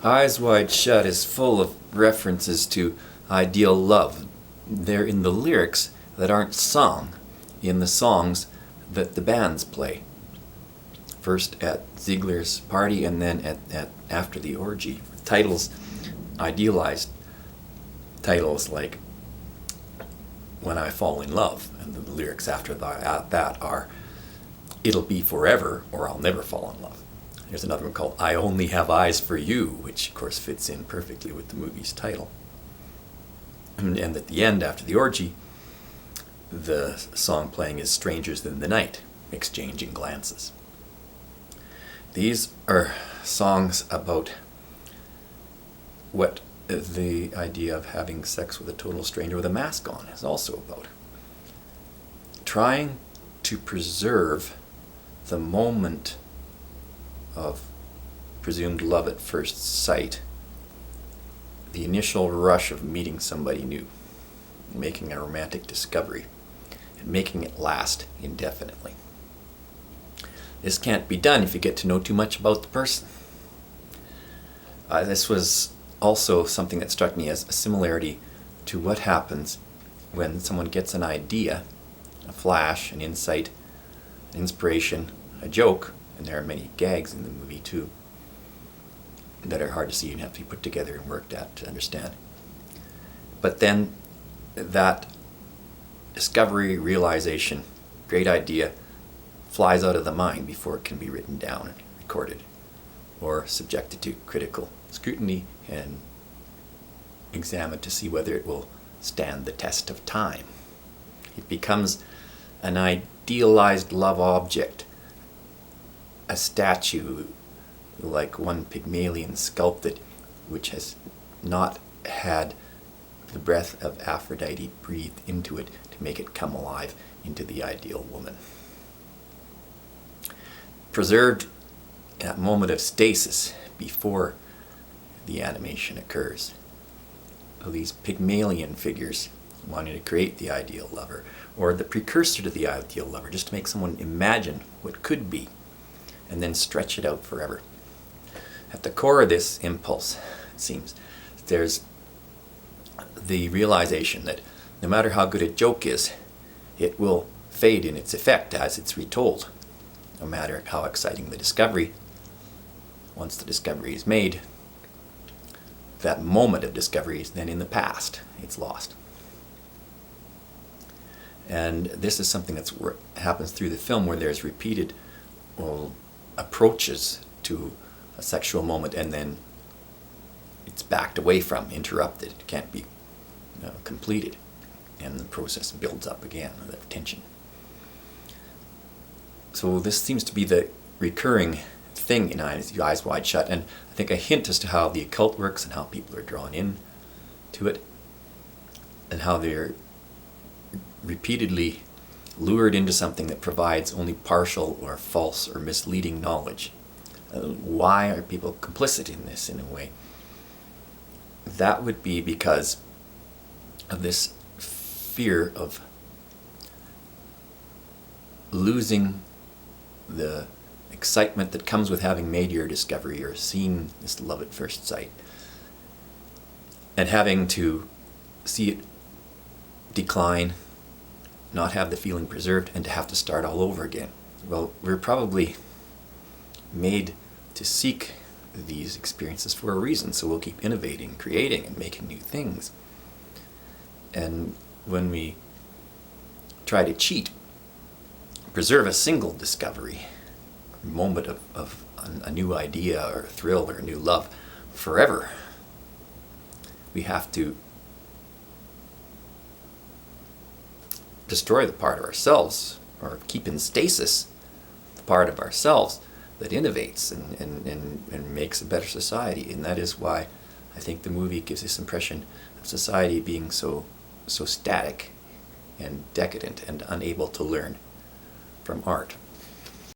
Eyes Wide Shut is full of references to ideal love. They're in the lyrics that aren't sung in the songs that the bands play. First at Ziegler's party and then at after the orgy. Titles, idealized titles like When I Fall in Love, and the lyrics after that are It'll Be Forever or I'll Never Fall in Love. There's another one called I Only Have Eyes for You, which of course fits in perfectly with the movie's title. And at the end, after the orgy, the song playing is Strangers in the Night, Exchanging Glances. These are songs about what the idea of having sex with a total stranger with a mask on is also about. Trying to preserve the moment of presumed love at first sight, the initial rush of meeting somebody new, making a romantic discovery, and making it last indefinitely. This can't be done if you get to know too much about the person. This was also something that struck me as a similarity to what happens when someone gets an idea, a flash, an insight, an inspiration, a joke, and there are many gags in the movie too that are hard to see and have to be put together and worked at to understand. But then that discovery, realization, great idea flies out of the mind before it can be written down and recorded or subjected to critical scrutiny and examined to see whether it will stand the test of time. It becomes an idealized love object, a statue like one Pygmalion sculpted, which has not had the breath of Aphrodite breathed into it to make it come alive into the ideal woman. Preserved in that moment of stasis before the animation occurs. So these Pygmalion figures wanting to create the ideal lover, or the precursor to the ideal lover, just to make someone imagine what could be, and then stretch it out forever. At the core of this impulse, it seems, there's the realization that no matter how good a joke is, it will fade in its effect as it's retold. No matter how exciting the discovery, once the discovery is made, that moment of discovery is then in the past. It's lost. And this is something that happens through the film, where there's repeated approaches to a sexual moment, and then it's backed away from, interrupted. It can't be completed, and the process builds up again, the tension. So this seems to be the recurring thing in Eyes Wide Shut, and I think a hint as to how the occult works and how people are drawn in to it, and how they're repeatedly lured into something that provides only partial or false or misleading knowledge. Why are people complicit in this in a way? That would be because of this fear of losing the excitement that comes with having made your discovery or seen this love at first sight, and having to see it decline, not have the feeling preserved, and to have to start all over again. Well, we're probably made to seek these experiences for a reason, so we'll keep innovating, creating, and making new things. And when we try to cheat, preserve a single discovery, moment of a new idea or thrill or new love forever, we have to destroy the part of ourselves, or keep in stasis the part of ourselves that innovates and makes a better society. And that is why I think the movie gives this impression of society being so static and decadent and unable to learn from art.